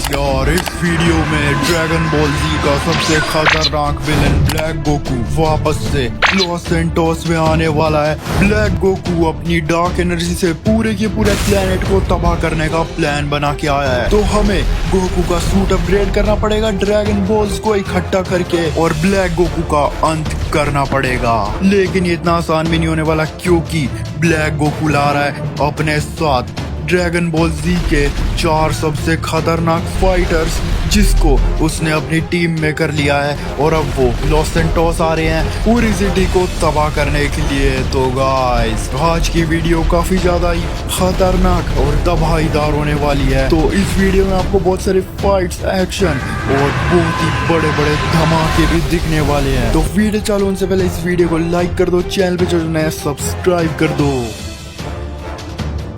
यार इस वीडियो में ड्रैगन बॉल जी का सबसे खतरनाक विलन ब्लैक गोकू वापस से लॉस सैंटोस में आने वाला है। ब्लैक गोकू अपनी डार्क एनर्जी से पूरे के पूरे प्लेनेट को तबाह करने का प्लान बना के आया है, तो हमें गोकू का सूट अपग्रेड करना पड़ेगा ड्रैगन बॉल्स को इकट्ठा करके और ब्लैक गोकू का अंत करना पड़ेगा। लेकिन ये इतना आसान भी नहीं होने वाला, क्योंकि ब्लैक गोकू ला रहा है अपने साथ ड्रैगन बॉल जी के 4 सबसे खतरनाक फाइटर्स, जिसको उसने अपनी टीम में कर लिया है और अब वो लॉस सैंटोस आ रहे हैं पूरी सिटी को तबाह करने के लिए। तो गाइस आज की वीडियो काफी ज्यादा ही खतरनाक और तबाहीदार होने वाली है। तो इस वीडियो में आपको बहुत सारे फाइट्स, एक्शन और बहुत ही बड़े बड़े धमाके भी दिखने वाले हैं। तो वीडियो चालू होने से पहले इस वीडियो को लाइक कर दो, चैनल पे जो नया सब्सक्राइब कर दो।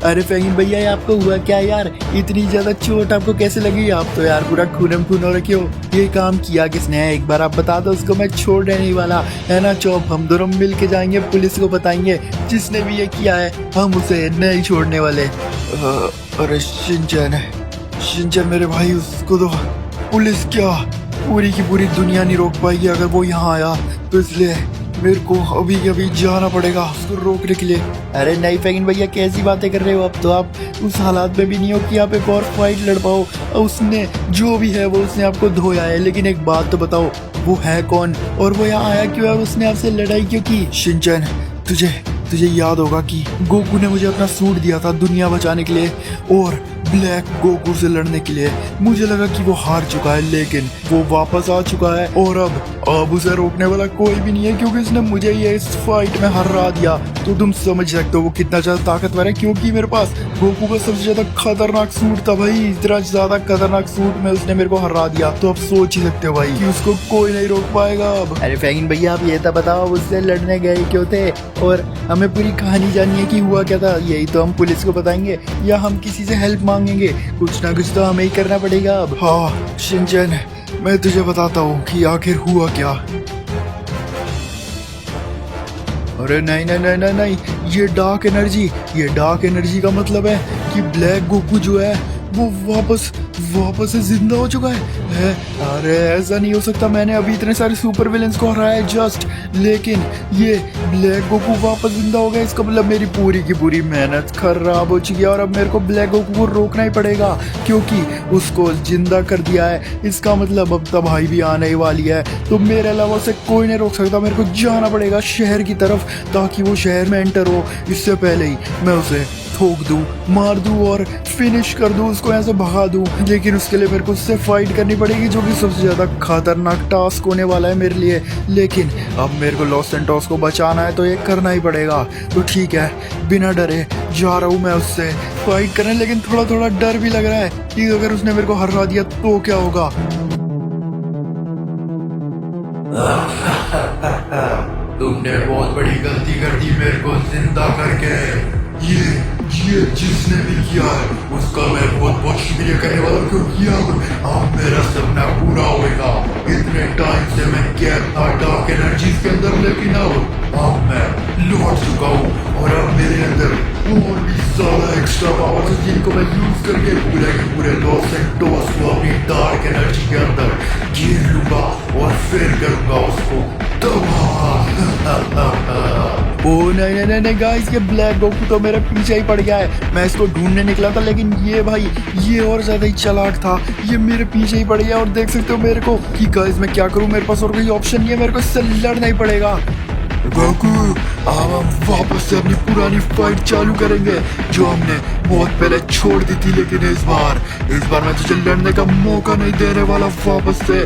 अरे फहीम भैया, ये आपको हुआ क्या यार? इतनी ज्यादा चोट आपको कैसे लगी? आप तो यार पूरा खूनम खून हो रखे हो। ये काम किया किसने है? एक बार आप बता दो, उसको मैं छोड़ने नहीं वाला है ना चौप। हम दोनों मिल के जाएंगे, पुलिस को बताएंगे जिसने भी ये किया है, हम उसे नहीं छोड़ने वाले। अरे शिनचैन मेरे भाई, उसको तो पुलिस क्या पूरी की पूरी दुनिया नहीं रोक पाएगी अगर वो यहाँ आया, तो इसलिए मेरे को अभी अभी जाना पड़ेगा उसको रोकने के लिए। अरे नहीं फहीम भैया, कैसी बातें कर रहे हो? अब तो आप उस हालात में भी नहीं हो कि आप एक और फाइट लड़ पाओ। उसने जो भी है वो उसने आपको धोया है, लेकिन एक बात तो बताओ, वो है कौन और वो यहाँ आया क्यों है और उसने आपसे लड़ाई क्यों की? शिनचैन, तुझे याद होगा कि गोकू ने मुझे अपना सूट दिया था दुनिया बचाने के लिए और ब्लैक गोकू से लड़ने के लिए। मुझे लगा कि वो हार चुका है, लेकिन वो वापस आ चुका है और अब उसे रोकने वाला कोई भी नहीं है, क्योंकि उसने मुझे ये इस फाइट में हरा दिया। तो तुम समझ सकते हो वो कितना ज्यादा ताकतवर है, क्योंकि मेरे पास गोकू का सबसे ज्यादा खतरनाक सूट था भाई। इतना ज्यादा खतरनाक सूट में उसने मेरे को हरा दिया। तो अब सोच ही सकते हो भाई कि उसको कोई नहीं रोक पाएगा अब। अरे फहीम भैया, आप ये तो बताओ, उससे लड़ने गए क्यों थे और हमें पूरी कहानी जाननी है कि हुआ क्या था। यही तो हम पुलिस को बताएंगे या हम किसी से हेल्प मांगेंगे? कुछ ना कुछ तो हमें ही करना पड़ेगा अब। हाँ शिनचैन, मैं तुझे बताता हूँ कि आखिर हुआ क्या। अरे नहीं, ये डार्क एनर्जी का मतलब है कि ब्लैक गोकू जो है वो वापस से जिंदा हो चुका है। अरे ऐसा नहीं हो सकता, मैंने अभी इतने सारे सुपर विलेंस को हराया है जस्ट, लेकिन ये ब्लैक गोकू वापस जिंदा हो गया। इसका मतलब मेरी पूरी की पूरी मेहनत खराब हो चुकी है और अब मेरे को ब्लैक गोकू को रोकना ही पड़ेगा, क्योंकि उसको जिंदा कर दिया है। इसका मतलब अब तबाही भी आने ही वाली है, तो मेरे अलावा उसे कोई नहीं रोक सकता। मेरे को जाना पड़ेगा शहर की तरफ, ताकि वो शहर में एंटर हो इससे पहले ही मैं उसे ठोक दूं, मार दूं और फिनिश कर दूं, उसको यहाँ से भगा दूं। लेकिन उसके लिए मेरे को उससे फाइट करनी पड़ेगी, जो कि सबसे ज्यादा खतरनाक टास्क होने वाला है मेरे लिए। लेकिन अब मेरे को लॉस सैंटोस को बचाना है, तो ये करना ही पड़ेगा। तो ठीक है, बिना डरे जा रहा हूँ मैं उससे फाइट करने, लेकिन थोड़ा डर भी लग रहा है कि अगर उसने मेरे को हरा दिया तो क्या होगा। तुमने बहुत बड़ी गलती कर दी मेरे को जिंदा करके। ये जिसने भी किया है उसका मैं बहुत शुक्रिया करने वाला हूँ, क्योंकि अब मेरा सपना पूरा होगा। इतने टाइम से मैं कैद था डार्क एनर्जी के अंदर, लेकिन अब मैं लौट चुका हूँ और अब मेरे अंदर और भी ज्यादा एक्स्ट्रा पावर है, जिनको मैं यूज करके पूरे लॉस सैंटोस को अपनी डार्क एनर्जी के अंदर घेर लूंगा और फिर करूंगा उसको ओ नहीं गाइस, ये ब्लैक गोकू तो मेरे पीछे ही पड़ गया है। मैं इसको ढूंढने निकला था, लेकिन ये भाई ये और ज्यादा ही चालाक था, ये मेरे पीछे ही पड़ गया। और देख सकते हो मेरे को कि गाइस मैं क्या करूं, मेरे पास और कोई ऑप्शन नहीं है, मेरे को इससे लड़ना ही पड़ेगा। गोकू, अब हम वापस से अपनी पुरानी फाइट चालू करेंगे जो हमने बहुत पहले छोड़ दी थी। लेकिन इस बार मैं तुझे लड़ने का मौका नहीं देने वाला वापस से।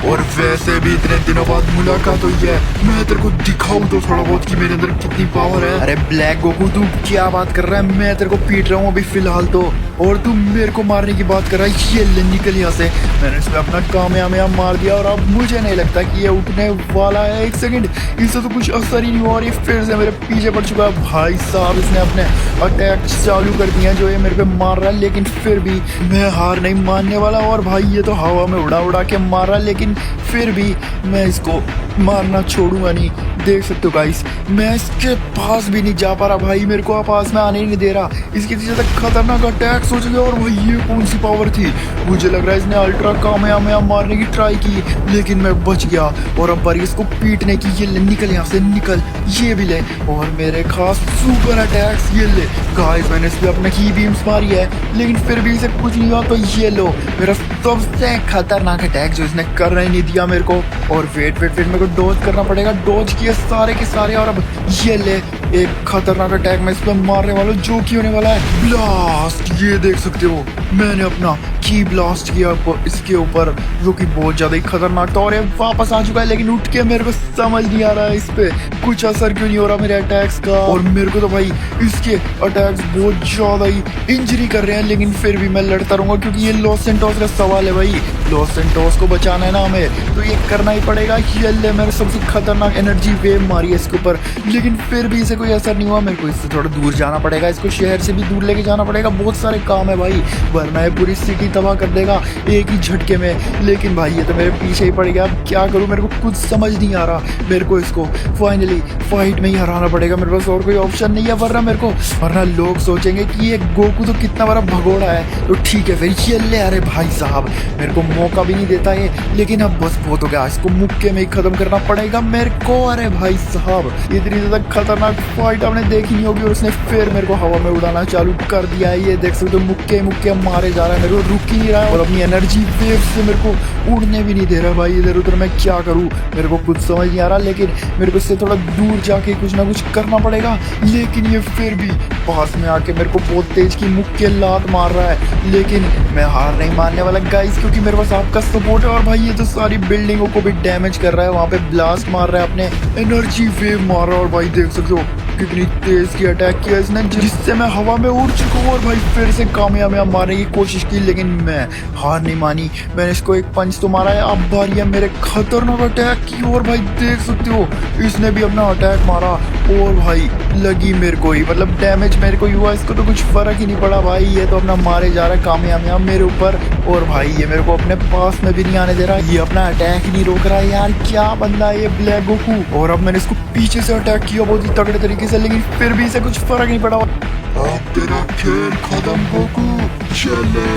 और वैसे भी इतने दिनों बाद मुलाकात हुई है, मैं तेरे को दिखाऊं तो थोड़ा बहुत कि मेरे अंदर कितनी पावर है। अरे ब्लैक गोकू, तू क्या बात कर रहा है? मैं तेरे को पीट रहा हूँ अभी फिलहाल तो, और तू मेरे को मारने की बात कर रहा है। ये ले निकल यहाँ से। मैंने इसमें अपना कामयाब मार दिया और अब मुझे नहीं लगता कि ये उठने वाला है। 1 सेकंड, इससे तो कुछ असर ही नहीं हुआ और ये फिर से मेरे पीछे पड़ चुका है। भाई साहब, इसने अपने अटैक चालू कर दिए हैं जो ये मेरे पे मार रहा है, लेकिन फिर भी मैं हार नहीं मानने वाला। और भाई ये तो हवा में उड़ा के मार रहा है, लेकिन फिर भी मैं इसको मारना छोड़ूंगा नहीं। देख सकते हो गाइस, मैं इसके पास भी नहीं जा पा रहा भाई, मेरे को पास में आने ही नहीं दे रहा। इसकी ज्यादा खतरनाक अटैक सोच लिया। और भाई ये कौन सी पावर थी? मुझे लग रहा है इसने अल्ट्रा कामयाब मारने की ट्राई की, लेकिन मैं बच गया। और अब बारी इसको पीटने की। ये ले, निकल यहाँ से निकल। ये भी ले। और मेरे खास सुपर अटैक्स ये ले। गाइस मैंने इस पे अपने की बीम्स मारी है, लेकिन फिर भी इसे कुछ नहीं हुआ। तो ये लो मेरा सबसे खतरनाक अटैक जो इसने करने नहीं दिया मेरे को। और वेट मेरे को डॉज करना पड़ेगा। डॉज किए सारे के सारे। और अब ये ले एक खतरनाक अटैक मैं इस पे मारने वाला हूँ, जो कि होने वाला है ब्लास्ट। ये देख सकते हो मैंने अपना की ब्लास्ट किया इसके ऊपर, जो कि बहुत ज्यादा ही खतरनाक था। और ये वापस आ चुका है, लेकिन उठ के मेरे को समझ नहीं आ रहा है इस पे कुछ असर क्यों नहीं हो रहा मेरे अटैक्स का। और मेरे को तो भाई इसके अटैक्स बहुत ज्यादा ही इंजरी कर रहे हैं, लेकिन फिर भी मैं लड़ता रहूंगा, क्योंकि ये लॉस सेंटोस का सवाल है भाई। लॉस सेंटोस को बचाना है ना हमें, तो ये करना ही पड़ेगा। ये ले मैंने सबसे खतरनाक एनर्जी वेव मारी है इसके ऊपर, लेकिन फिर भी इसे कोई असर नहीं हुआ। मेरे को इससे थोड़ा दूर जाना पड़ेगा, इसको शहर से भी दूर लेके जाना पड़ेगा। बहुत सारे काम है भाई, वरना ये पूरी सिटी तबाह कर देगा एक ही झटके में। लेकिन भाई ये तो मेरे पीछे ही पड़ गया। अब क्या करूं, मेरे को कुछ समझ नहीं आ रहा। मेरे को इसको फाइनली फाइट में ही हराना पड़ेगा, मेरे पास और कोई ऑप्शन नहीं है। वरना लोग सोचेंगे कि ये गोकू तो कितना बड़ा भगोड़ा है। तो ठीक है फिर ये ले। अरे भाई साहब मेरे को मौका भी नहीं देता ये, लेकिन अब बस बहुत हो गया, इसको मुक्के में ही खत्म करना पड़ेगा मेरे को। अरे भाई साहब इतनी ज्यादा खतरनाक फाइट आपने देखी नहीं होगी। और उसने फिर मेरे को हवा में उड़ाना चालू कर दिया है। ये देख सकते हो मुक्के मारे जा रहा है, मेरे को रुक ही नहीं रहा है। और अपनी एनर्जी वेव से मेरे को उड़ने भी नहीं दे रहा भाई इधर उधर। मैं क्या करूँ, मेरे को कुछ समझ नहीं आ रहा, लेकिन मेरे को इससे थोड़ा दूर जाके कुछ ना कुछ करना पड़ेगा। लेकिन ये फिर भी पास में आके मेरे को बहुत तेज की मुक्के लात मार रहा है, लेकिन मैं हार नहीं मानने वाला गाइस, क्योंकि मेरे पास आपका सपोर्ट है। और भाई ये तो सारी बिल्डिंगों को भी डैमेज कर रहा है, वहाँ पे ब्लास्ट मार रहा है, अपने एनर्जी वेव मार रहा है। और भाई देख सकते हो कितनी तेज की अटैक किया इसने, जिससे मैं हवा में उड़ चुका हूँ। और भाई फिर से कामयाब मारने की कोशिश की, लेकिन मैं हार नहीं मानी। मैंने इसको एक पंच तो मारा है। अब बारी है मेरे खतरनाक अटैक की। और भाई देख सकते हो इसने भी अपना अटैक मारा, और भाई लगी मेरे को ही, मतलब डैमेज मेरे को ही हुआ। इसको तो कुछ फर्क ही नहीं पड़ा भाई, ये तो अपना मारे जा रहा है कामयाब मेरे ऊपर। और भाई ये मेरे को अपने पास में भी नहीं आने दे रहा, ये अपना अटैक ही नहीं रोक रहा है यार। क्या बंदा है ये ब्लैक गोकू। और अब मैंने इसको पीछे से अटैक किया बहुत ही तगड़े तरीके से, लेकिन फिर भी इसे कुछ फर्क नहीं पड़ा। अब तेरा खेल खत्म गोकू, चले।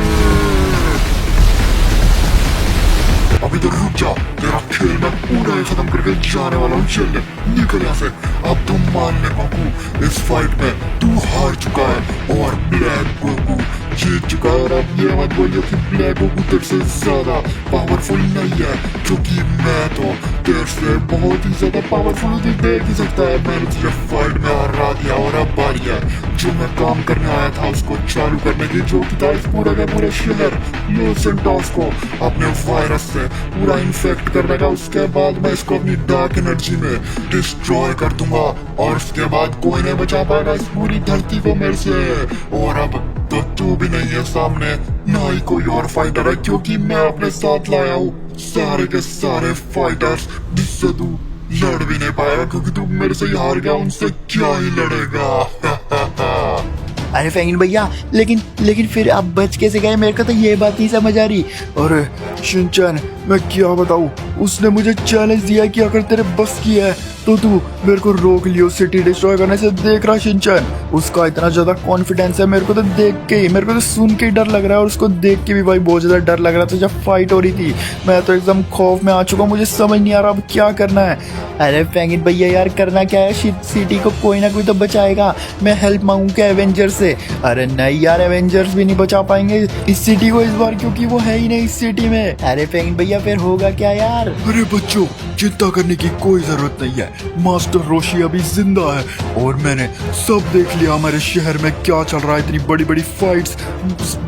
अभी तो रुक जा, तेरा खेल मैं पूरा खत्म करके जाने वाला हूँ। चल निकल यहाँ से। अब तुम मान ले गोकू, इस फाइट में तू हार चुका है और ब्लैक गोकू जीत चुका है। और अब ये मत बोलिए कि ब्लैक गोकू तेरे से ज्यादा पावरफुल नहीं है, क्योंकि मैं तो तेरे से बहुत ही ज्यादा पावरफुल हूँ। देख ही सकता है मैंने तुझे फाइट में हरा दिया। और अब बारी है जो मैं काम करने आया था उसको चालू करने की, जो कि था इस पूरे का पूरा शहर लॉस सेंटोस को अपने वायरस से पूरा इन्फेक्ट करने का। उसके बाद मैं इसको अपनी डार्क एनर्जी में डिस्ट्रॉय कर दूंगा, और उसके बाद कोई नहीं बचा पाएगा इस पूरी धरती को मेरे से। और अब तो तू भी नहीं है सामने, ना ही कोई और फाइटर है, क्योंकि मैं अपने साथ लाया हूँ सारे के सारे फाइटर्स, जिससे तू लड़ भी नहीं पाएगा, क्योंकि तू मेरे से ही हार गया। उनसे क्या ही लड़ेगा। अरे फैंगिन भैया, लेकिन फिर आप बच कैसे गए, मेरे को तो ये बात नहीं समझ आ रही। अरे शिनचैन मैं क्या बताऊँ, उसने मुझे चैलेंज दिया कि अगर तेरे बस की है तो तू मेरे को रोक लियो सिटी डिस्ट्रॉय करने से। देख रहा शिनचैन, उसका इतना ज्यादा कॉन्फिडेंस है, मेरे को तो देख के ही, मेरे को तो सुन के ही डर लग रहा है। और उसको देख के भी भाई बहुत ज्यादा डर लग रहा था जब फाइट हो रही थी। मैं तो एकदम खौफ में आ चुका हूँ, मुझे समझ नहीं आ रहा अब क्या करना है। अरे फैंगिन भैया यार करना क्या है, सिटी को कोई ना कोई तो बचाएगा। मैं हेल्प मांगू क्या एवेंजर्स से? अरे नहीं यार, एवेंजर्स भी नहीं बचा पाएंगे इस सिटी को इस बार, क्योंकि वो है ही नहीं इस सिटी में। अरे फैंगिन भैया फिर होगा क्या यार? अरे बच्चों चिंता करने की कोई जरूरत नहीं है, मास्टर रोशी अभी जिंदा है। और मैंने सब देख लिया हमारे शहर में क्या चल रहा है, इतनी बड़ी बड़ी फाइट्स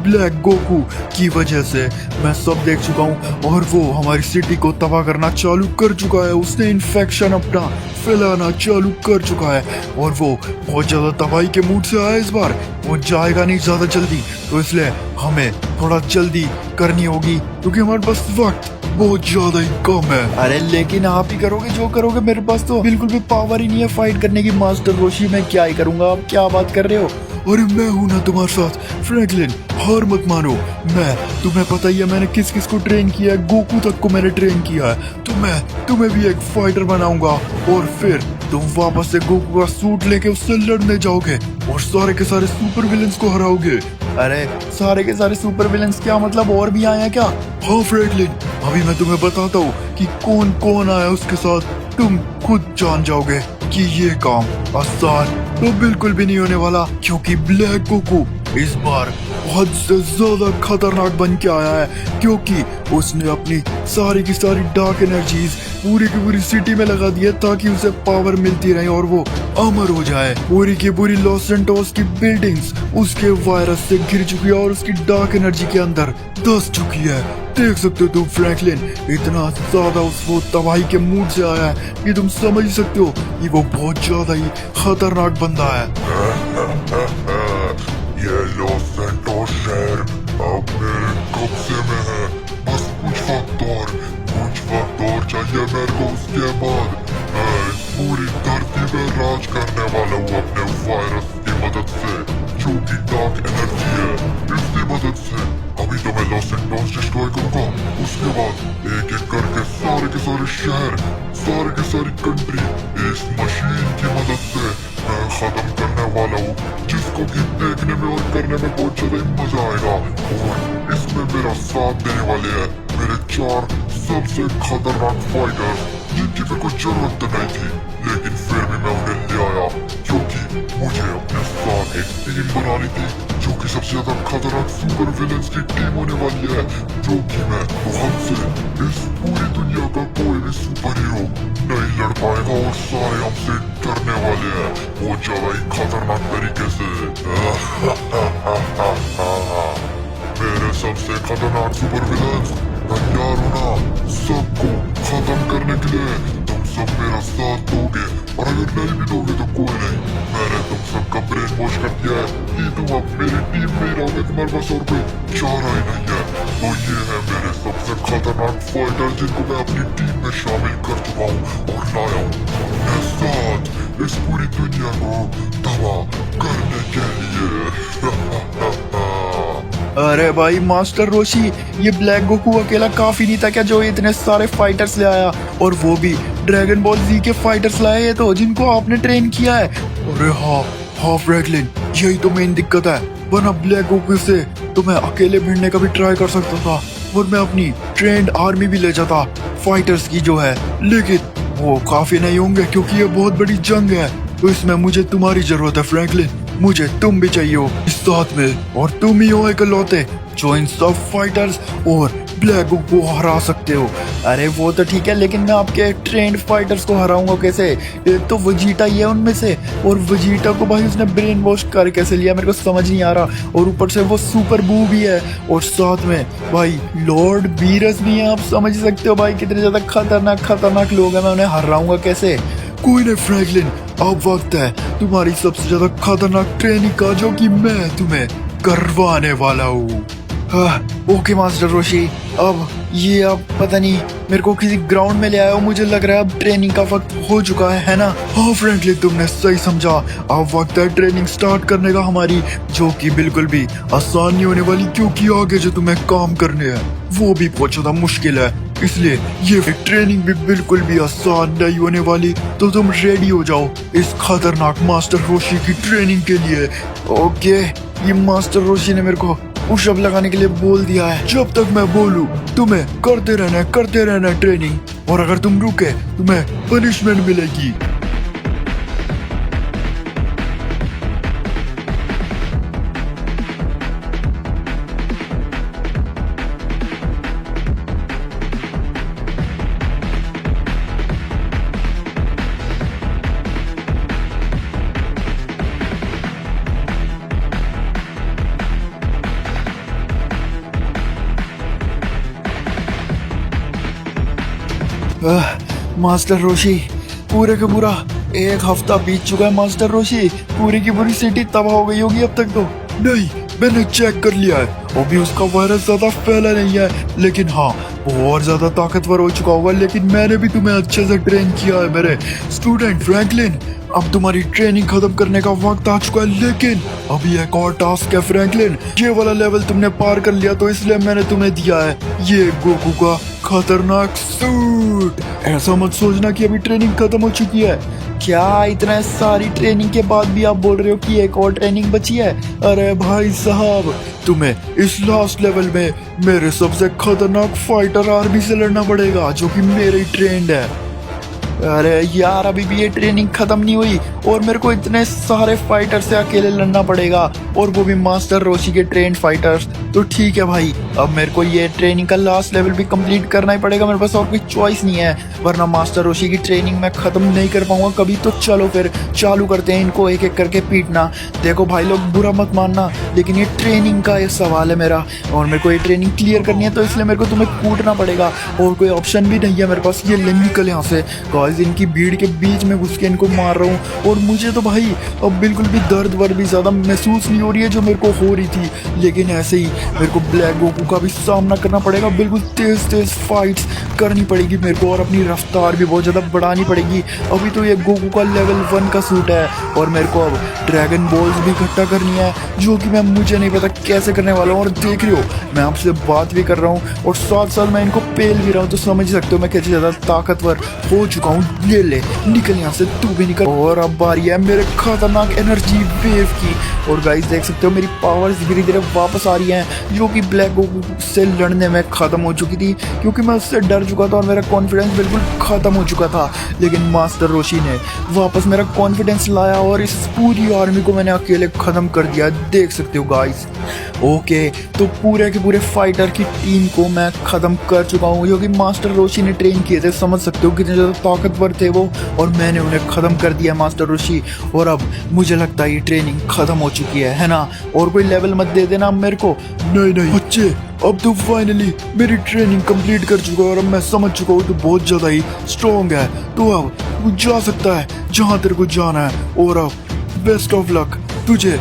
ब्लैक गोकू की वजह से मैं सब देख चुका हूँ। और वो हमारी सिटी को तबाह करना चालू कर चुका है, उसने इन्फेक्शन अपना फैलाना चालू कर चुका है। और वो बहुत ज्यादा तबाही के मूड से आया इस बार, वो जाएगा नहीं ज्यादा जल्दी। तो इसलिए हमें थोड़ा जल्दी करनी होगी, क्योंकि हमारे पास वक्त बहुत ज्यादा ही कम है। अरे लेकिन आप ही करोगे जो करोगे, मेरे पास तो बिल्कुल भी पावर ही नहीं है फाइट करने की। मास्टर रोशी मैं क्या ही करूंगा, आप क्या बात कर रहे हो? अरे मैं हूं ना तुम्हारे साथ फ्रैंकलिन, हार मत मानो। मैं तुम्हें पता ही है मैंने किस किस को ट्रेन किया है, गोकू तक को मैंने ट्रेन किया है। तो मैं तुम्हें भी एक फाइटर बनाऊंगा और फिर तुम वापस से गोकू का सूट लेके उससे लड़ने जाओगे और सारे के सारे सुपर विलेंस को हराओगे। अरे सारे के सारे सुपर विलेंस क्या मतलब, और भी आए हैं क्या? हाँ फ्रैंकलिन, अभी मैं तुम्हें बताता हूँ कि कौन कौन आया उसके साथ, तुम खुद जान जाओगे कि ये काम आसान तो बिल्कुल भी नहीं होने वाला, क्योंकि ब्लैक गोकू इस बार बहुत से ज्यादा खतरनाक बन के आया है, क्योंकि उसने अपनी सारी की सारी डार्क एनर्जीज पूरी की पूरी सिटी में लगा दी है ताकि उसे पावर मिलती रहे और वो अमर हो जाए। पूरी की पूरी लॉस एंटोस की बिल्डिंग्स उसके वायरस से घिर चुकी है और उसकी डार्क एनर्जी के अंदर धंस चुकी है। देख सकते हो तुम फ्रैंकलिन, इतना ज्यादा वो तबाही के मूड से आया है कि तुम समझ सकते हो कि वो बहुत ज्यादा ही खतरनाक बंदा है। ये लॉस सैंटोस शहर अब मेरे कब्जे में है। बस कुछ वक्त और चाहिए मेरे को। उसके बाद मैं इस पूरी धरती पे राज करने वाला हूँ अपने वायरस की मदद से, जो कि डार्क एनर्जी है। इसकी मदद से अभी तो मैं लॉस सैंटोस डिस्ट्रॉय करूंगा, उसके बाद एक एक करके सारे के सारे शहर, सारे की सारी कंट्री इस मशीन की मदद से मैं खत्म करने वाला हूँ, जिसको कि देखने में और करने में बहुत ज्यादा मजा आएगा। और इसमें मेरा साथ देने वाले हैं मेरे 4 सबसे खतरनाक फाइटर्स, जिनकी मेरे को जरूरत नहीं थी, लेकिन फिर भी मैं उन्हें ले आया, क्योंकि मुझे अपने साथ एक टीम बनानी थी, जो कि सबसे ज्यादा खतरनाक सुपर विलेंस की टीम होने वाली है, जो कि मैं हमसे इस पूरी दुनिया का कोई भी सुपर हीरो नहीं लड़ पाएगा और सारे हमसे डरने वाले हैं बहुत ज्यादा ही खतरनाक तरीके से। मेरे सबसे खतरनाक सुपर विलेंस तैयार हो ना सबको खत्म करने के लिए। तुम सब मेरा साथ दोगे, और अगर नहीं भी दोगे तो कोई नहीं, मैंने तुम सबका ब्रेन वॉश कर दिया है कि तुम अब मेरी टीम में रहोगे, तुम्हारे पास और कोई चारा ही नहीं है। तो ये है मेरे सबसे खतरनाक फाइटर, जिनको मैं अपनी टीम में शामिल कर चुका हूँ और लाया हूँ अपने साथ इस पूरी दुनिया को तबाह करने के लिए। अरे भाई मास्टर रोशी, ये ब्लैक गोकू अकेला काफी नहीं था क्या जो इतने सारे फाइटर्स ले आया, और वो भी ड्रैगन बॉल जी के फाइटर्स लाए ये तो, जिनको आपने ट्रेन किया है। अरे हाँ फ्रैंकलिन, यही तो मेन दिक्कत है, वरना ब्लैक गोकू से तो मैं अकेले भिड़ने का भी ट्राई कर सकता था और मैं अपनी ट्रेंड आर्मी भी ले जाता फाइटर्स की जो है, लेकिन वो काफी नहीं होंगे क्योंकि ये बहुत बड़ी जंग है। तो इसमें मुझे तुम्हारी जरूरत है फ्रैंकलिन, मुझे तुम भी चाहिए हो इस साथ में, और तुम ही हो इकलौते जो इन सब फाइटर्स और ब्लैक को हरा सकते हो। अरे वो तो ठीक है, लेकिन मैं आपके ट्रेंड फाइटर्स को हराऊंगा कैसे? एक तो वजीटा ही है उनमें से, और वजीटा को भाई उसने ब्रेन वॉश कर कैसे लिया मेरे को समझ नहीं आ रहा, और ऊपर से वो सुपर बू भी है, और साथ में भाई लॉर्ड बीरस भी है। आप समझ सकते हो भाई कितने ज्यादा खतरनाक लोग हैं, मैं उन्हें हराऊंगा कैसे? कोई नहीं फ्रैंकलिन, अब वक्त है तुम्हारी सबसे ज्यादा खतरनाक ट्रेनिंग का, जो कि मैं तुम्हें करवाने वाला हूँ। ओके मास्टर रोशी, अब पता नहीं मेरे को किसी ग्राउंड में ले आया हो, मुझे लग रहा है अब ट्रेनिंग का वक्त हो चुका है ना? हाँ फ्रैंकलिन, तुमने सही समझा, अब वक्त है ट्रेनिंग स्टार्ट करने का हमारी, जो कि बिल्कुल भी आसान नहीं होने वाली, क्योंकि आगे जो तुम्हें काम करने हैं वो भी बहुत ज्यादा मुश्किल है, इसलिए ये ट्रेनिंग भी बिल्कुल भी आसान नहीं होने वाली। तो तुम रेडी हो जाओ इस खतरनाक मास्टर रोशी की ट्रेनिंग के लिए। ओके, ये मास्टर रोशी ने मेरे को पुशअप लगाने के लिए बोल दिया है, जब तक मैं बोलूं तुम्हें करते रहना है ट्रेनिंग, और अगर तुम रुके तुम्हें पनिशमेंट मिलेगी। मास्टर रोशी, पूरे का पूरा 1 हफ्ता बीत चुका है मास्टर रोशी, पूरी की पूरी सिटी तबाह हो गई होगी अब तक तो। नहीं, मैंने चेक कर लिया है अभी उसका वायरस ज्यादा फैला नहीं है, लेकिन हाँ वो और ज्यादा ताकतवर हो चुका होगा। लेकिन मैंने भी तुम्हें अच्छे से ट्रेन किया है मेरे स्टूडेंट फ्रैंकलिन। अब तुम्हारी ट्रेनिंग खत्म करने का वक्त आ चुका है, लेकिन अभी एक और टास्क है फ्रैंकलिन। ये वाला लेवल तुमने पार कर लिया तो इसलिए मैंने तुम्हें दिया है ये गोकू का खतरनाक सूट। ऐसा मत सोचना कि अभी ट्रेनिंग खत्म हो चुकी है। क्या इतना सारी ट्रेनिंग के बाद भी आप बोल रहे हो कि एक और ट्रेनिंग बची है? अरे भाई साहब, तुम्हें इस लास्ट लेवल में मेरे सबसे खतरनाक फाइटर आर्मी से लड़ना पड़ेगा, जो कि मेरे ट्रेंड है। अरे यार, अभी भी ये ट्रेनिंग खत्म नहीं हुई और मेरे को इतने सारे फाइटर से अकेले लड़ना पड़ेगा, और वो भी मास्टर रोशी के ट्रेंड फाइटर्स। तो ठीक है भाई, अब मेरे को ये ट्रेनिंग का लास्ट लेवल भी कंप्लीट करना ही पड़ेगा। मेरे पास और कोई चॉइस नहीं है, वरना मास्टर रोशी की ट्रेनिंग मैं खत्म नहीं कर पाऊंगा कभी। तो चलो फिर चालू करते हैं इनको एक एक करके पीटना। देखो भाई लोग, बुरा मत मानना, लेकिन ये ट्रेनिंग का ये सवाल है मेरा, और मेरे को ये ट्रेनिंग क्लियर करनी है, तो इसलिए मेरे को तुम्हें कूटना पड़ेगा और कोई ऑप्शन भी नहीं है मेरे पास। ये ले निकल यहाँ से। गाइस, इनकी भीड़ के बीच में घुस के इनको मार रहा हूँ, और मुझे तो भाई अब बिल्कुल भी दर्द वर्द भी ज्यादा महसूस नहीं हो रही है जो मेरे को हो रही थी। लेकिन ऐसे ही मेरे को ब्लैक गोकू का भी सामना करना पड़ेगा। बिल्कुल तेज तेज फाइट्स करनी पड़ेगी मेरे को, और अपनी रफ्तार भी बहुत ज्यादा बढ़ानी पड़ेगी। अभी तो ये गोकू का लेवल 1 का सूट है, और मेरे को अब ड्रैगन बॉल्स भी इकट्ठा करनी है, जो कि मैं मुझे नहीं पता कैसे करने वाला हूँ। और देख रहे हो, मैं आपसे बात भी कर रहा हूँ और साथ साथ मैं इनको पेल भी रहा हूँ, तो समझ सकते हो मैं कैसे ज्यादा ताकतवर हो चुका हूँ। ये ले निकल यहाँ से, तू भी निकल। और अब बारी है मेरे खतरनाक एनर्जी वेव की। और गाइस देख सकते हो मेरी पावर्स धीरे धीरे वापस आ रही हैं, जो कि ब्लैक गोकू से लड़ने में खत्म हो चुकी थी, क्योंकि मैं उससे डर चुका था और मेरा कॉन्फिडेंस बिल्कुल खत्म हो चुका था। लेकिन मास्टर रोशी ने वापस मेरा कॉन्फिडेंस लाया और इस पूरी आर्मी को मैंने अकेले खत्म कर दिया, देख सकते हो गाइस। ओके, तो पूरे के पूरे फाइटर की टीम को मैं खत्म कर चुका हूँ, जो कि मास्टर रोशी ने ट्रेन किए थे। समझ सकते हो कितने ज़्यादा ताकतवर थे वो, और मैंने उन्हें खत्म कर दिया मास्टर रोशी। और अब मुझे लगता है ये ट्रेनिंग खत्म हो चुकी है ना? और कोई लेवल मत दे देना मेरे को। नहीं नहीं बच्चे, अब तो फाइनली मेरी ट्रेनिंग कंप्लीट कर चुका है, और अब मैं समझ चुका हूँ तो बहुत ज़्यादा ही स्ट्रॉन्ग है। तो अब तू जा सकता है जहाँ तेरे को जाना है, और अब बेस्ट ऑफ लक तुझे।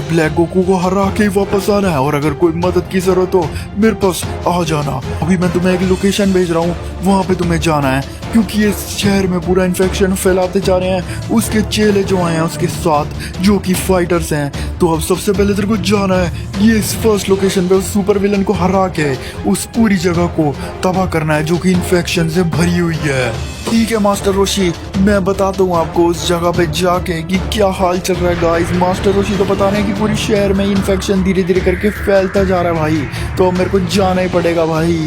ब्लैक गोकू को हरा के ही वापस आना है, और अगर कोई मदद की जरूरत हो मेरे पास आ जाना। अभी मैं तुम्हें एक लोकेशन भेज रहा हूँ, वहाँ पे तुम्हें जाना है, क्योंकि ये शहर में पूरा इन्फेक्शन फैलाते जा रहे हैं उसके चेले जो आए हैं उसके साथ, जो कि फाइटर्स हैं। तो अब सबसे पहले तेरे को जाना है ये इस फर्स्ट लोकेशन पे, उस सुपर विलन को हरा के उस पूरी जगह को तबाह करना है, जो कि इन्फेक्शन से भरी हुई है। ठीक है मास्टर रोशी, मैं बताता हूँ आपको उस जगह पे जाके कि क्या हाल चल रहा है। गाइस, मास्टर रोशी तो बता रहे हैं कि पूरी शहर में इन्फेक्शन धीरे धीरे करके फैलता जा रहा है भाई। तो मेरे को जाना ही पड़ेगा भाई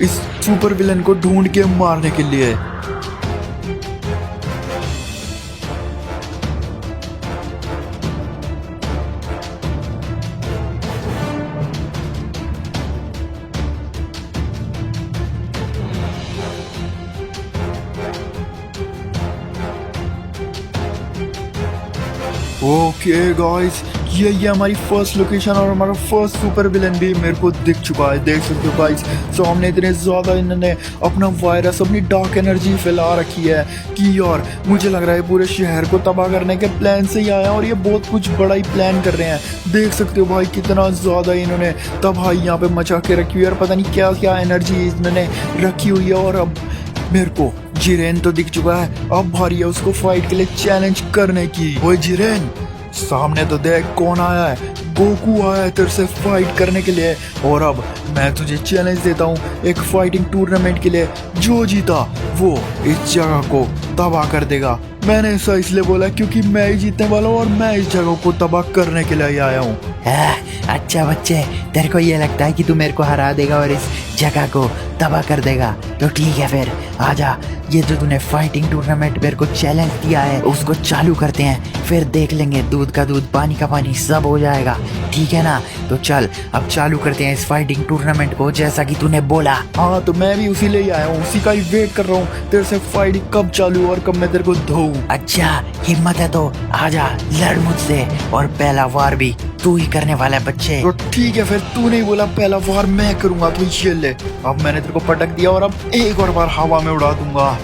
इस सुपर विलन को ढूंढ के मारने के लिए। ओके गाइस, ये हमारी फर्स्ट लोकेशन और हमारा फर्स्ट सुपर विलन भी मेरे को दिख चुका है। देख सकते हो गाइस, सामने इतने ज़्यादा इन्होंने अपना वायरस, अपनी डार्क एनर्जी फैला रखी है कि यार मुझे लग रहा है पूरे शहर को तबाह करने के प्लान से ही आया, और ये बहुत कुछ बड़ा ही प्लान कर रहे हैं। देख सकते हो भाई कितना ज़्यादा इन्होंने तबाही यहाँ पे मचा के रखी हुई है, और पता नहीं क्या क्या एनर्जी इन्होंने रखी हुई है। और अब मेरे को जिरेन तो दिख चुका है, अब भारी है उसको फाइट के लिए चैलेंज करने की। ओए जिरेन, सामने तो देख कौन आया है, गोकू आया है तेरे से फाइट करने के लिए। और अब मैं तुझे चैलेंज देता हूँ एक फाइटिंग टूर्नामेंट के लिए, जो जीता वो इस जगह को तबाह कर देगा। मैंने ऐसा इसलिए बोला क्योंकि मैं ही जीतने वाला हूँ, और मैं इस जगह को तबाह करने के लिए आया हूँ। अच्छा बच्चे, तेरे को ये लगता है कि तू मेरे को हरा देगा और इस जगह को तबाह कर देगा? तो ठीक है फिर आजा, ये जो तूने फाइटिंग टूर्नामेंट मेरे को चैलेंज दिया है उसको चालू करते हैं, फिर देख लेंगे दूध का दूध पानी का पानी सब हो जाएगा, ठीक है ना? तो चल अब चालू करते हैं इस फाइटिंग टूर्नामेंट को, जैसा कि तूने बोला। हाँ, तो मैं भी उसी लिए ही आया हूँ, उसी का ही वेट कर रहा हूँ तेरे से फाइटिंग कब चालू और कब मैं तेरे को धोऊं। अच्छा हिम्मत है तो आजा, लड़ मुझसे, और पहला वार भी तू ही करने वाला है बच्चे। तो ठीक है फिर, तू नहीं बोला पहला वार मैं करूंगा, तो ये ले, अब मैंने तेरे को पटक दिया और अब एक और बार हवा में उड़ा दूंगा।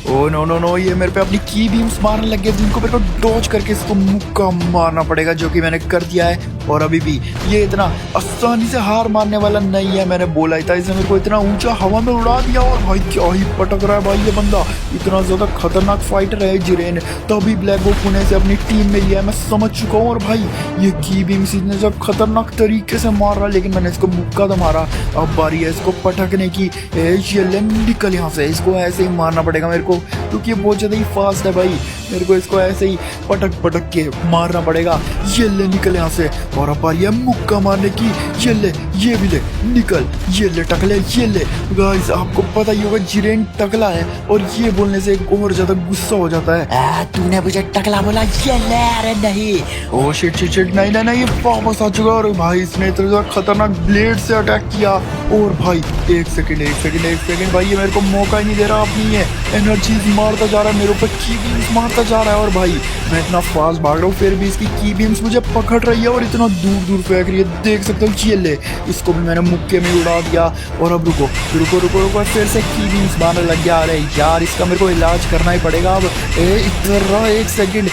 ओ नो नो नो, ये मेरे पे अपनी की बीम्स मारने लग गए, जिनको मेरे को डॉज करके इसको मुक्का मारना पड़ेगा, जो कि मैंने कर दिया है। और अभी भी ये इतना आसानी से हार मारने वाला नहीं है। मैंने बोला ही था इसे मेरे को इतना ऊंचा हवा में उड़ा दिया और भाई क्या ही पटक रहा है भाई ये बंदा। इतना ज्यादा खतरनाक फाइटर है जिरेन, तभी ब्लैक बुक पुणे से अपनी टीम में लिया है, मैं समझ चुका हूँ। और भाई ये की बीम ने जब खतरनाक तरीके से मार रहा, लेकिन मैंने इसको मुक्का तो मारा। अब बारी है इसको पटकने की। ये निकल यहाँ से, इसको ऐसे ही मारना पड़ेगा मेरे को क्योंकि ये बहुत ज्यादा ही फास्ट है भाई। मेरे को इसको ऐसे ही पटक पटक के मारना पड़ेगा। ये ले निकल यहाँ से। और अब बारी है मुक्का मारने की। ये ले, ये भी ले, निकल, ये ले टकले, ये ले। गाइस आपको पता ही होगा जिरेन टकला है और ये बोलने से एक और ज्यादा गुस्सा हो जाता है। तूने मुझे टकला बोला, ये ले। अरे नहीं, ओ शिट शिट शिट, नहीं नहीं नहीं, ये वापस आ चुका है। और भाई इसने इतना ज्यादा खतरनाक ब्लेड से अटैक किया। और भाई एक सेकंड भाई, ये मेरे को मौका ही नहीं दे रहा अपनी ये एनर्जीज मारता जा रहा है मेरे ऊपर, की बीम्स मारता जा रहा है। और भाई मैं इतना फास्ट भाग रहा हूँ फिर भी इसकी की बीम्स मुझे पकड़ रही है और इतना दूर दूर फेंक रही है, देख सकते हो। ये ले, इसको भी मैंने मुक्के में उड़ा दिया। और अब रुको रुको रुको रुको, फिर से की बीम्स मारने लग गया। अरे यार इसका मेरे को इलाज करना ही पड़ेगा अब। इधर एक सेकंड,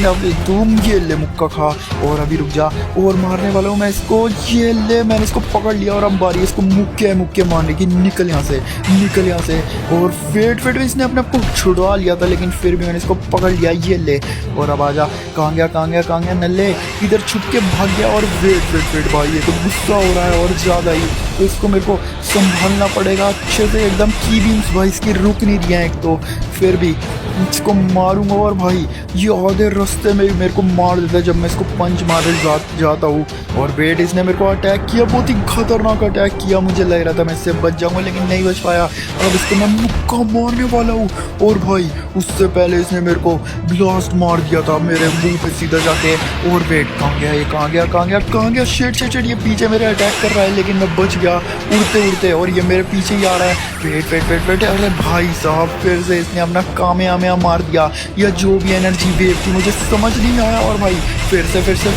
अब तुम ये ले मुक्का खा। और अभी रुक जा, और मारने वाला हूँ मैं इसको। ये ले, मैंने इसको पकड़ लिया और अब बारी इसको मुक्के मारने की। निकल यहाँ से। और फेट इसने अपने आप को छुड़वा लिया था, लेकिन फिर भी मैंने इसको पकड़ लिया। ये ले, और अब आजा। कहाँ गया नल्ले, इधर छुप के भाग गया। और वेट भाई, ये तो गुस्सा हो रहा है और ज्यादा ही, तो इसको मेरे को संभालना पड़ेगा अच्छे से एकदम। की बीम्स भाई इसकी रुक नहीं रही है एक तो, फिर भी इसको मारूंगा। और भाई ये आधे रास्ते में मेरे को मार देता है जब मैं इसको पंच मारने जाता हूँ। और वेट, इसने मेरे को अटैक किया, बहुत ही खतरनाक अटैक किया। मुझे लग रहा था मैं इससे बच जाऊंगा लेकिन नहीं बच पाया। अब इसको मैं मुक्का मारने वाला हूँ। और भाई उससे पहले इसने मेरे को ब्लास्ट मार दिया था मेरे मुंह पे सीधा जाके। और वेट, कहाँ गया शिट, ये पीछे मेरे अटैक कर रहा है लेकिन मैं बच गया उड़ते और ये मेरे पीछे ही आ रहा है। वेट, अरे भाई साहब फिर से इसने अपना कामयाब मार दिया, या जो भी एनर्जी वेव थी मुझे समझ नहीं आया। और भाई फिर से शिट,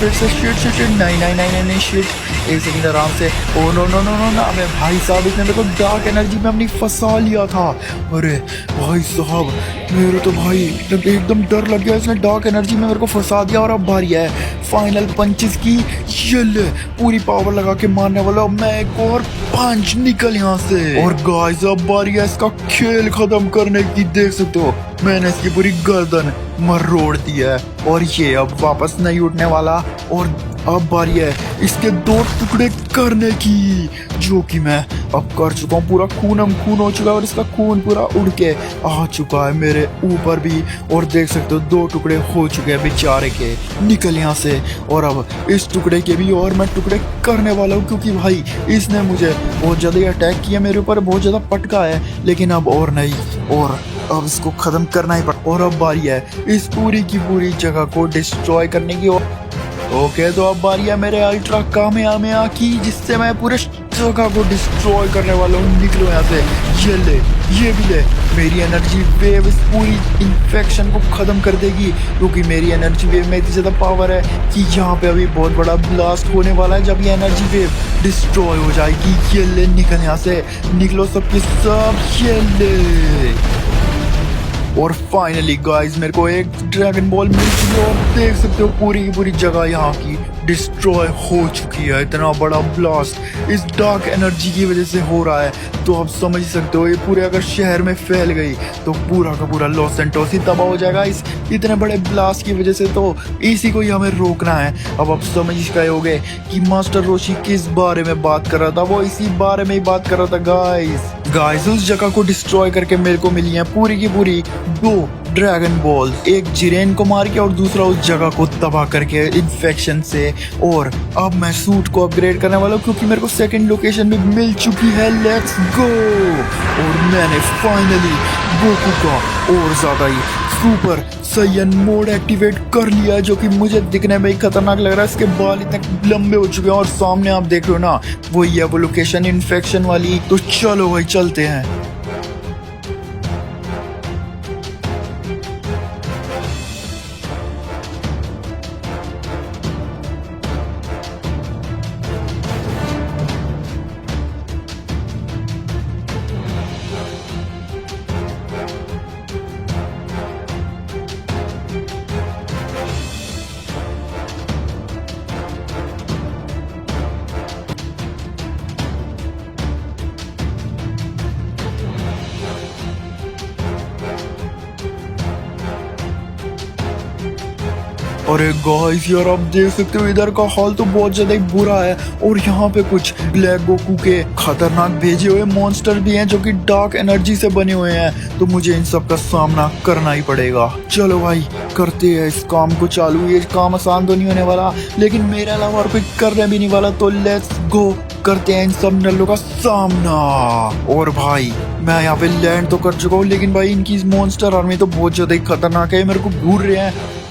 नहीं शिट, एक सेकंड आराम से। ओ नो, अबे भाई साहब इसने मेरे को डार्क एनर्जी में अपनी फंसा लिया था। अरे भाई साहब मेरे तो भाई एकदम डर लग गया, इसने डार्क एनर्जी में मेरे को फंसा दिया। और अब बारी है फाइनल पंचेस की। ये ले, पूरी पावर लगा के मारने वाला हूं मैं, एक और पंच, निकल यहाँ से। और गाइस अब बारी है इसका खेल खत्म करने की। देख सकते हो मैंने इसकी पूरी गर्दन मरोड़ दी है और ये अब वापस नहीं उठने वाला। और अब बारी है इसके 2 टुकड़े करने की, जो कि मैं अब कर चुका हूँ। पूरा खून हो चुका है और इसका खून पूरा उड़ के आ चुका है मेरे ऊपर भी। और देख सकते हो 2 टुकड़े हो चुके हैं बेचारे के। निकल यहाँ से। और अब इस टुकड़े के भी और मैं टुकड़े करने वाला हूँ, क्योंकि भाई इसने मुझे बहुत ज़्यादा अटैक किया, मेरे ऊपर बहुत ज़्यादा पटका है, लेकिन अब और नहीं, और अब इसको खत्म करना ही पड़ा। और अब बारी है इस पूरी की पूरी जगह को डिस्ट्रॉय करने की। ओके, तो अब बारी है मेरे अल्ट्रा कामयाब की, जिससे मैं पूरे जगह को डिस्ट्रॉय करने वाला हूँ। निकलो यहाँ से। ये ले, ये भी ले, मेरी एनर्जी वेव इस पूरी इन्फेक्शन को खत्म कर देगी, क्योंकि मेरी एनर्जी वेव में इतनी ज़्यादा पावर है कि यहाँ पे अभी बहुत बड़ा ब्लास्ट होने वाला है जब ये एनर्जी वेव डिस्ट्रॉय हो जाएगी। ये ले, निकल यहाँ से, निकलो सबके सब। ये ले, और फाइनली गाइस मेरे को एक ड्रैगन बॉल मिल चुकी है और देख सकते हो पूरी की पूरी जगह यहाँ की डिस्ट्रॉय हो चुकी है। इतना बड़ा ब्लास्ट इस डार्क एनर्जी की वजह से हो रहा है, तो आप समझ सकते हो ये पूरे अगर शहर में फैल गई तो पूरा का पूरा लॉस एंटोस ही तबाह हो जाएगा इस इतने बड़े ब्लास्ट की वजह से। तो इसी को ही हमें रोकना है। अब आप समझ गए होंगे कि मास्टर रोशी किस बारे में बात कर रहा था, वो इसी बारे में ही बात कर रहा था। गाइस उस जगह को डिस्ट्रॉय करके मेरे को मिली है पूरी की पूरी 2 ड्रैगन बॉल्स, एक जिरेन को मार के और दूसरा उस जगह को तबाह करके इन्फेक्शन से। और अब मैं सूट को अपग्रेड करने वाला हूँ, क्योंकि मेरे को सेकंड लोकेशन भी मिल चुकी है। Let's go. और मैंने फाइनली गोकू का और ज्यादा ही सुपर सैयन मोड एक्टिवेट कर लिया है, जो कि मुझे दिखने में ही खतरनाक लग रहा है। इसके बाल इतने लंबे हो चुके हैं और सामने आप देख रहे हो ना, वही है वो लोकेशन इन्फेक्शन वाली। तो चलो भाई चलते हैं। अरे गाइस यार आप देख सकते हो इधर का हाल तो बहुत ज्यादा ही बुरा है। और यहाँ पे कुछ ब्लैक गोकू के खतरनाक भेजे हुए मॉन्स्टर भी हैं जो कि डार्क एनर्जी से बने हुए हैं। तो मुझे इन सब का सामना करना ही पड़ेगा। चलो भाई करते हैं इस काम को चालू। ये काम आसान तो नहीं होने वाला, लेकिन मेरे अलावा और कोई करने भी नहीं वाला। तो लेट्स गो, करते हैं इन सब नल्लों का सामना। और भाई मैं यहाँ पे लैंड तो कर चुका हूँ, लेकिन भाई इनकी मॉन्स्टर आर्मी तो बहुत ज्यादा ही खतरनाक है। मेरे को घूर रहे हैं,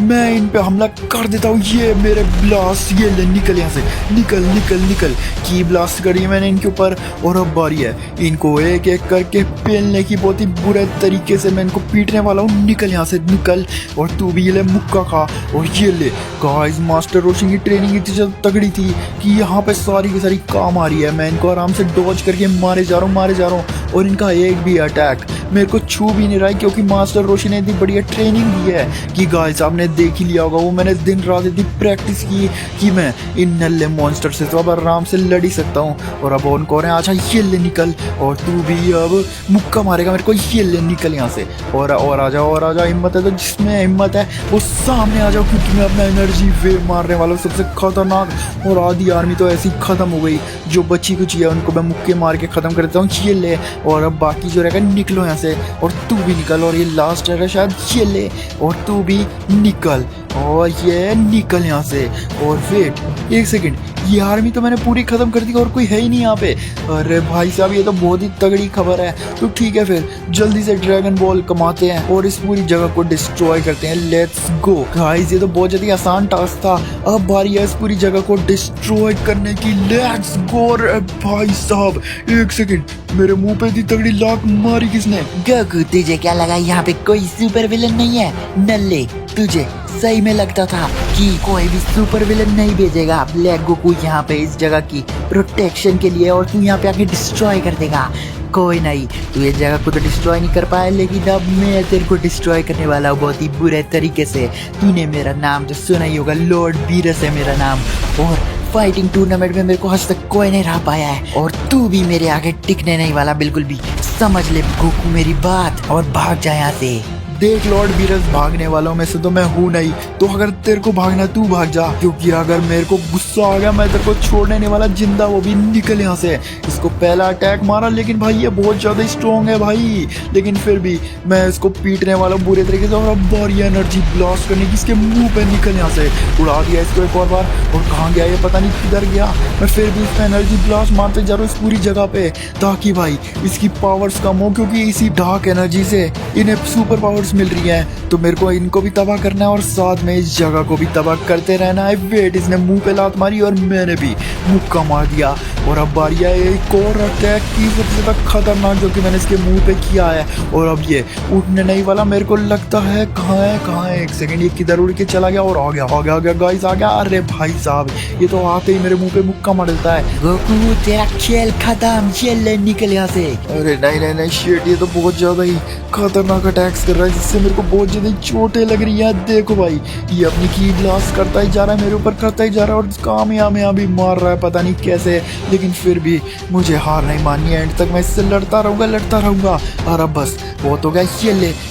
मैं इन पे हमला कर देता हूँ। ये मेरे ब्लास्ट, ये ले निकल यहाँ से, निकल निकल निकल। की ब्लास्ट करी है मैंने इनके ऊपर। और अब बारी है इनको एक एक करके पेलने की। बहुत ही बुरे तरीके से मैं इनको पीटने वाला हूँ। निकल यहाँ से निकल। और तू भी ये ले मुक्का खा। और ये ले गाइस, मास्टर रोशन की ट्रेनिंग इतनी ज्यादा तगड़ी थी कि यहाँ पे सारी की सारी काम आ रही है। मैं इनको आराम से डॉज करके मारे जा रहा हूँ। और इनका एक भी अटैक मेरे को छू भी नहीं रहा है, क्योंकि मास्टर रोशन ने इतनी बढ़िया ट्रेनिंग दी है कि गाइस आपने देख ही लिया होगा। वो मैंने दिन रात इतनी प्रैक्टिस की कि मैं इन नल्ले मॉन्स्टर से तो अब आराम से लड़ ही सकता हूँ। और अब उनको अच्छा ये ले निकल। और तू भी अब मुक्का मारेगा मेरे को। ये ले निकल यहाँ से। और आ जाओ। हिम्मत है तो जिसमें हिम्मत है वो सामने आ जाओ, क्योंकि मैं अपना एनर्जी वेव मारने वाला हूँ सबसे खतरनाक। और आधी आर्मी तो ऐसी खत्म हो गई। जो बची कुछ है उनको मैं मुक्के मार के खत्म कर देता हूँ। ये ले। और अब बाकी जो रहेगा निकलो यहाँ से। और तू भी निकल। और ये लास्ट रहेगा शायद, ये ले। और तू भी निकल। और ये निकल यहाँ से। और वेट एक सेकंड, ये आर्मी तो मैंने पूरी खत्म कर दी और कोई है ही नहीं यहाँ पे। अरे भाई साहब ये तो बहुत ही तगड़ी खबर है। तो ठीक है फिर जल्दी से ड्रैगन बॉल कमाते हैं और इस पूरी जगह को डिस्ट्रॉय करते हैं। लेट्स गो गाइस, ये तो बहुत ज्यादा आसान टास्क था। अब बारी है इस पूरी जगह को डिस्ट्रॉय करने की। Let's go. भाई साहब एक सेकंड, मेरे मुंह पे इतनी तगड़ी लात मारी किसने? गोकू तुझे क्या लगा यहाँ पे कोई सुपर विलन नहीं है? नल्ले, तुझे सही में लगता था कि कोई भी सुपर विलन नहीं भेजेगा ब्लैक गोकू यहाँ पे इस जगह की प्रोटेक्शन के लिए, और तू यहाँ पे आके डिस्ट्रॉय कर देगा। कोई नहीं, तू ये जगह को तो डिस्ट्रॉय नहीं कर पाया, लेकिन अब मैं तेरे को डिस्ट्रॉय करने वाला हूँ बहुत ही बुरे तरीके से। तूने मेरा नाम तो सुना ही होगा, लॉर्ड बीरस है मेरा नाम। और फाइटिंग टूर्नामेंट में मेरे को आज तक कोई नहीं रहा पाया है, और तू भी मेरे आगे टिकने नहीं वाला बिल्कुल भी। समझ ले गोकू मेरी बात और भाग जा यहाँ से। देख लॉर्ड बीरस, भागने वालों में से तो मैं हूँ नहीं, तो अगर तेरे को भागना तू भाग जा, क्योंकि अगर मेरे को गुस्सा आ गया मैं तेरे को छोड़ने नहीं वाला जिंदा। वो भी निकल यहाँ से। इसको पहला अटैक मारा, लेकिन भाई ये बहुत ज्यादा स्ट्रॉन्ग है भाई, लेकिन फिर भी मैं इसको पीटने वाला हूँ बुरे तरीके से। और अब बारी एनर्जी ब्लास्ट करने की, इसके मुंह पे निकल यहाँ से। उड़ा दिया इसको एक और बार। और कहाँ गया ये पता नहीं, किधर गया। मैं फिर भी इसमें एनर्जी ब्लास्ट मारते जा रहा हूँ इस पूरी जगह पे, ताकि भाई इसकी पावर्स कम हो, क्योंकि इसी डार्क एनर्जी से इन्हें सुपर पावर्स मिल रही है। तो मेरे को इनको भी तबाह करना है और साथ में इस जगह को भी तबाह करते रहना है। वेट, इसने मुंह पे लात मारी और मैंने भी मुक्का मार दिया। और अब बारी है एक और अटैक की, सबसे ज्यादा खतरनाक जो कि मैंने इसके मुंह पे किया है। और अब ये उठने नहीं वाला मेरे को लगता है। कहाँ है एक सेकंड, ये किधर उड़ के चला गया? और आ गया गाइस, आ गया। अरे भाई साहब ये तो आते ही मेरे मुंह पे मुक्का मार देता है। गोकू तेरा खेल खत्म, चल निकल यहाँ से। अरे नहीं शेट, ये तो बहुत ज्यादा ही खतरनाक अटैक्स कर रहा है, जिससे मेरे को बहुत ज्यादा चोटें लग रही है। देखो भाई ये अपनी की ब्लास्ट करता ही जा रहा है, मेरे ऊपर करता ही जा रहा है, और कामयाब भी मार रहा है पता नहीं कैसे। लेकिन फिर भी मुझे हार नहीं माननी है, एंड तक मैं इससे लड़ता रहूंगा। और अब बस बहुत हो गया।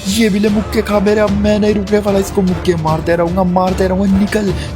ये भी ले मुक्के खा मेरे। अब मैं नहीं रुकने वाला, इसको मुक्के मारते रहूंगा।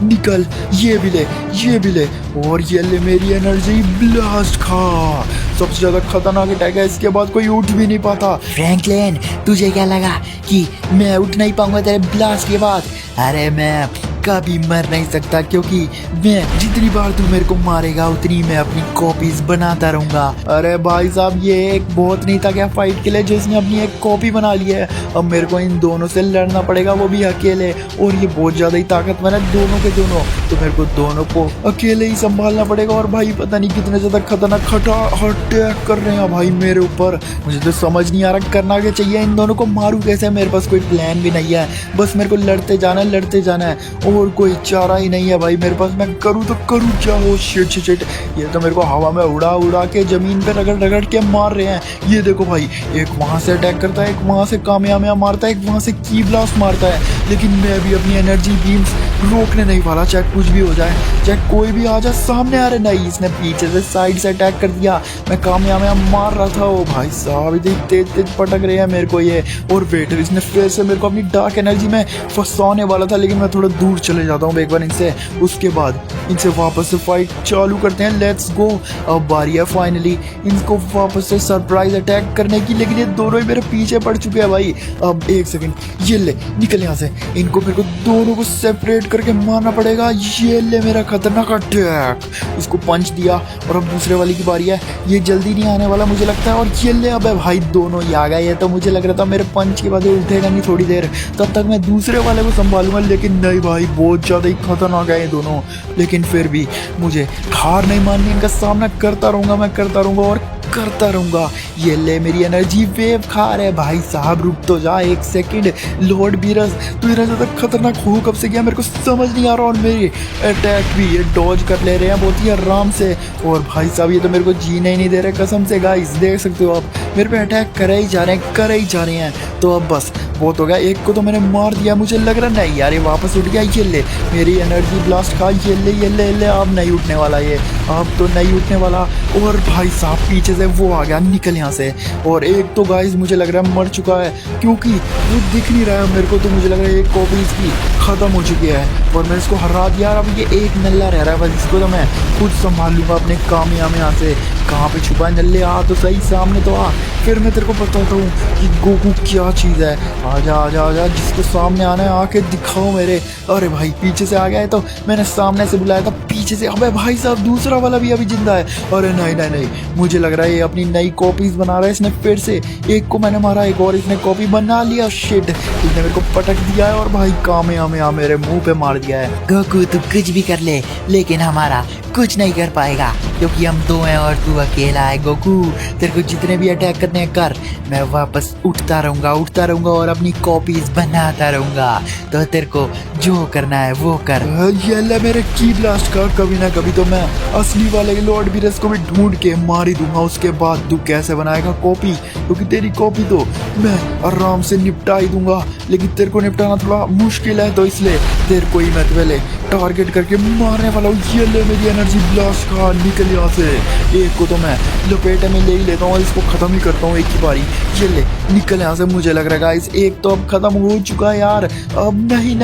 निकल। ये भी ले। और ये ले मेरी एनर्जी ब्लास्ट खा। सबसे ज्यादा खतरनाक अटैक है, इसके बाद कोई उठ भी नहीं पाता। फ्रैंकलिन तुझे क्या लगा कि मैं उठ नहीं पाऊंगा तेरे ब्लास्ट के बाद? अरे मैं कभी मर नहीं सकता, क्योंकि मैं जितनी बार तू मेरे को मारेगा उतनी मैं अपनी कॉपीज बनाता रहूंगा। अरे भाई साहब ये एक बहुत नहीं था क्या फाइट के लिए, जो इसने अपनी एक कॉपी बना ली है। अब मेरे को इन दोनों से लड़ना पड़ेगा, वो भी अकेले। और ये बहुत ज्यादा ही ताकतवर है दोनों के दोनों, तो मेरे को दोनों को अकेले ही संभालना पड़ेगा। और भाई पता नहीं कितने ज्यादा खतरनाक अटैक कर रहे हैं भाई मेरे ऊपर। मुझे तो समझ नहीं आ रहा करना क्या चाहिए, इन दोनों को मारूं कैसे। मेरे पास कोई प्लान भी नहीं है, बस मेरे को लड़ते जाना है और कोई चारा ही नहीं है भाई मेरे पास। मैं करूँ तो करूँ क्या? हो शिट, ये तो मेरे को हवा में उड़ा के जमीन पे रगड़ के मार रहे हैं। ये देखो भाई, एक वहां से अटैक करता है, एक वहां से कामयाब मारता है, एक वहां से की ब्लास्ट मारता है। लेकिन मैं भी अपनी एनर्जी बीम्स रोकने नहीं वाला, चाहे कुछ भी हो जाए, चाहे कोई भी आ जाए सामने आ रहे। नहीं, इसने पीछे से साइड से अटैक कर दिया। मैं कामयाब मार रहा था। ओ भाई साहब, इतनी तेज तेज पटक रहे हैं मेरे को ये। और वेट, इसने फिर से मेरे को अपनी डार्क एनर्जी में फंसाने वाला था, लेकिन मैं थोड़ा दूर चले जाता हूँ एक बार इनसे। उसके बाद इनसे वापस से फाइट चालू करते हैं। Let's go. अब बारी है फाइनली इनको वापस से सरप्राइज अटैक करने की, लेकिन ये दोनों ही मेरे पीछे पड़ चुके हैं भाई। अब एक सेकंड, ये ले निकल यहाँ से। इनको मेरे को दोनों को सेपरेट करके मारना पड़ेगा। ये ले मेरा खतरनाक अटैक, इसको पंच दिया। और अब दूसरे वाली की बारी है। ये जल्दी नहीं आने वाला मुझे लगता है। और ये ले, अब भाई दोनों ही आ गए। ये तो मुझे लग रहा था मेरे पंच के बाद ये उठेगा नहीं थोड़ी देर, तब तक मैं दूसरे वाले को संभालूंगा, लेकिन नहीं भाई, बहुत ज़्यादा ही खतरनाक है ये दोनों। लेकिन फिर भी मुझे हार नहीं माननी, इनका सामना करता रहूँगा, मैं करता रहूँगा और करता रहूँगा। ये ले मेरी एनर्जी वेव खा रहे। भाई साहब रुक तो जा एक सेकंड। लॉर्ड बीरस, तू इतना ज़्यादा खतरनाक हो कब से गया मेरे को समझ नहीं आ रहा। और मेरी अटैक भी ये डॉज कर ले रहे हैं बहुत ही आराम से। और भाई साहब ये तो मेरे को जीने ही नहीं दे रहे कसम से। गाइस देख सकते हो आप, मेरे पे अटैक करे ही जा रहे हैं। तो अब बस बहुत हो गया। एक को तो मैंने मार दिया, मुझे लग रहा नहीं यार ये वापस उठ गया। ये ले मेरी एनर्जी ब्लास्ट खा। ये ले अब नहीं उठने वाला ये, अब तो नहीं उठने वाला। और भाई साहब पीछे से वो आ गया, निकल यहाँ से। और एक तो गाइस मुझे लग रहा है मर चुका है, क्योंकि वो दिख नहीं रहा है मेरे को। तो मुझे लग रहा है एक कॉपी इसकी ख़त्म हो चुकी है और मैं इसको हरा दिया। अब ये एक नल्ला रह रहा है, बस इसको तो मैं खुद संभाल लूँगा अपने कामयाब यहाँ से। कहाँ पे छुपा है नल्ले? आ तो सही, सामने तो आ, फिर मैं तेरे को बताता हूँ कि गोकू क्या चीज़ है। आजा आजा आजा, जिसको सामने आना है आके दिखाओ मेरे। अरे भाई पीछे से आ गया है, तो मैंने सामने से बुलाया था, पीछे से। अबे भाई साहब दूसरा वाला भी अभी जिंदा है। अरे नहीं, मुझे लग रहा है ये अपनी नई कॉपीज बना रहा है। इसने फिर से एक को मैंने मारा, एक और इसने कॉपी बना लिया। शिट, इसने मेरे को पटक दिया है और भाई कामयाब मेरे मुंह पे मार दिया है। गोकू तू कुछ भी कर ले, लेकिन हमारा कुछ नहीं कर पाएगा, क्योंकि हम दो हैं और तू अकेला है। गोकू तेरे को जितने भी अटैक करने हैं कर, मैं वापस उठता रहूंगा और अपनी कॉपीज बनाता रहूंगा। तो तेरे को जो करना है वो कर। ये ले मेरे की ब्लास्ट का। कभी ना कभी तो मैं असली वाले लॉर्ड बीरस को भी ढूंढ के मार ही दूंगा। उसके बाद तू कैसे बनाएगा कॉपी, क्योंकि तेरी कॉपी तो मैं आराम से निपटा ही दूंगा, लेकिन तेरे को निपटाना थोड़ा मुश्किल है। तो इसलिए तेरे को ही मैं पहले टारगेट करके मारने वाला हूँ। ये ले मेरी एनर्जी ब्लास्ट का, निकल यहाँ से। एक को तो मैं लपेटे में ले ही लेता हूँ और इसको खत्म ही करता हूँ एक ही बारी। ये ले निकल यहाँ से। मुझे लग रहा है गाइस एक तो अब खत्म हो चुका है यार। अब नहीं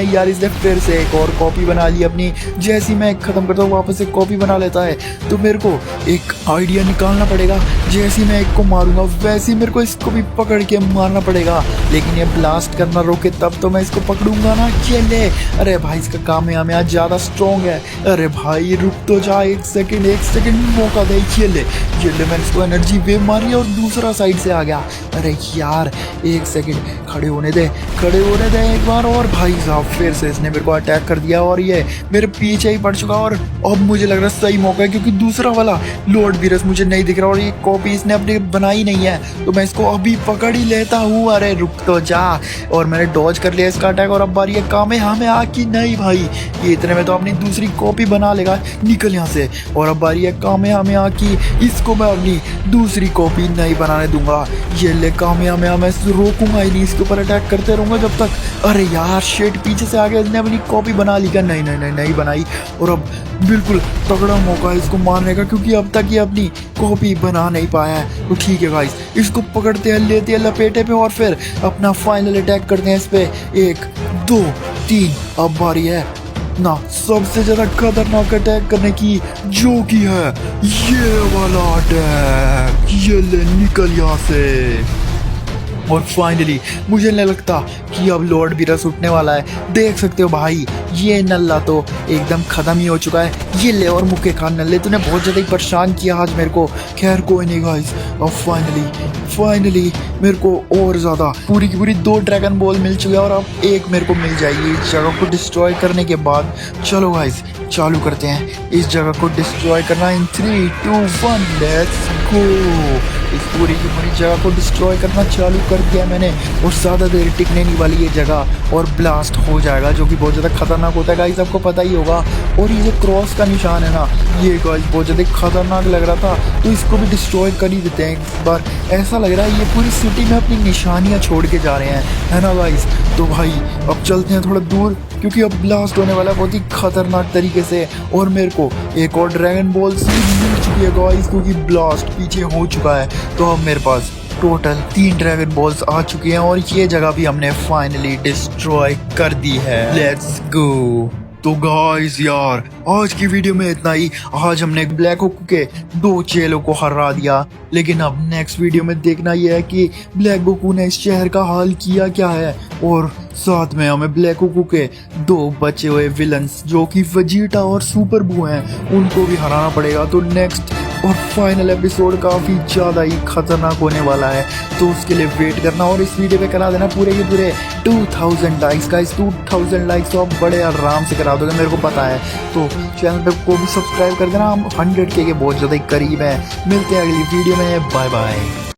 यार, इसने फिर से एक और कॉपी बना ली अपनी। जैसी मैं खत्म करता हूँ वापस एक कॉपी बना लेता है। तो मेरे को एक आइडिया निकालना पड़ेगा। जैसी मैं एक को मारूंगा वैसे मेरे को इसको भी पकड़ के मारना पड़ेगा, लेकिन ये ब्लास्ट करना रोके तब तो मैं इसको पकड़ूंगा ना। ये ले, अरे भाई इसका काम है हमें आज ज़्यादा स्ट्रॉन्ग है। अरे भाई रुक तो जा एक सेकंड मौका दे। ये ले मैंने इसको एनर्जी वेव मारी और दूसरा साइड से आ गया। अरे यार एक सेकंड, खड़े होने दे एक बार। और भाई साहब फिर से इसने मेरे को अटैक कर दिया और ये मेरे पीछे ही पड़ चुका। और अब मुझे लग रहा है सही मौका है, क्योंकि दूसरा वाला लॉर्ड बीरस मुझे नहीं दिख रहा और ये कॉपी इसने अपनी बनाई नहीं है, तो मैं इसको अभी पकड़ ही लेता हूँ। अरे रुक तो जा। और मैंने डॉज कर लिया इसका अटैक। और अब बारी है काम है हमें आकी। नहीं भाई ये इतने में तो अपनी दूसरी कॉपी बना लेगा। निकल यहाँ से। और अब बारी है काम है हमें आकी। इसको मैं अपनी दूसरी कॉपी नहीं बनाने दूंगा। ये ले कामयाब मैं रोकूंगा ही नहीं, इसके ऊपर अटैक करते रहूंगा जब तक। अरे यार शेट पीछे से आ गया, इसने अपनी कॉपी बना ली क्या? नहीं बनाई। और अब बिल्कुल तगड़ा मौका है इसको मारने का, क्योंकि अब तक ये अपनी कॉपी बना नहीं पाया है। तो ठीक है गाइस, इसको पकड़ते हैं, लेते हैं लपेटे पे और फिर अपना फाइनल अटैक करते हैं इस पे। 1 2 3। अब बारी है ना सबसे ज्यादा खतरनाक अटैक करने की, जो की है ये वाला अटैक। ये ले निकल यहाँ से। और फाइनली मुझे नहीं लगता कि अब लॉर्ड बीरस उठने वाला है। देख सकते हो भाई ये नल्ला तो एकदम खत्म ही हो चुका है। ये ले और मुक्के खान नल्ले, तूने बहुत ज़्यादा ही परेशान किया आज मेरे को। खैर कोई नहीं गाइस, अब फाइनली मेरे को और ज़्यादा पूरी की पूरी 2 ड्रैगन बॉल मिल चुके हैं और अब एक मेरे को मिल जाएगी इस जगह को डिस्ट्रॉय करने के बाद। चलो गाइस चालू करते हैं इस जगह को डिस्ट्रॉय करना। इन 3 2 1 लेट्स गो। इस पूरी की पूरी जगह को डिस्ट्रॉय करना चालू कर दिया मैंने और ज़्यादा देर टिकने नहीं वाली ये जगह और ब्लास्ट हो जाएगा, जो कि बहुत ज़्यादा खतरनाक होता है गाइस, आपको पता ही होगा। और ये जो क्रॉस का निशान है ना, ये गाइस बहुत ज़्यादा खतरनाक लग रहा था, तो इसको भी डिस्ट्रॉय कर ही देते हैं इस बार। ऐसा लग रहा है ये पूरी सिटी में अपनी निशानियाँ छोड़ के जा रहे हैं, है ना गाइस। तो भाई अब चलते हैं थोड़ा दूर, क्योंकि अब ब्लास्ट होने वाला है बहुत ही खतरनाक तरीके से। और मेरे को एक और ड्रैगन बॉल सीरीज मिल चुकी है गाइस, क्योंकि ब्लास्ट पीछे हो चुका है। तो अब मेरे पास टोटल 3 ड्रैगन बॉल्स आ चुके हैं और ये जगह भी हमने फाइनली डिस्ट्रॉय कर दी है। Let's go. तो गाइस यार, आज की वीडियो में इतना ही। आज हमने ब्लैक होक के 2 चेलों को हरा दिया, लेकिन अब नेक्स्ट वीडियो में देखना यह है कि ब्लैक गोकू ने इस शहर का हाल किया क्या है, और साथ में हमें ब्लैक गोकू के 2 बचे हुए विलन्स जो कि वेजिटा और सुपर बू हैं, उनको भी हराना पड़ेगा। तो नेक्स्ट और फाइनल एपिसोड काफ़ी ज़्यादा ही खतरनाक होने वाला है, तो उसके लिए वेट करना और इस वीडियो पे करा देना पूरे के पूरे 2000 लाइक्स का। इस 2000 लाइक्स तो आप बड़े आराम से करा दोगे, मेरे को पता है। तो चैनल पे को भी सब्सक्राइब कर देना, हम 100K के बहुत ज़्यादा ही करीब हैं। मिलते हैं अगली वीडियो में, बाय बाय।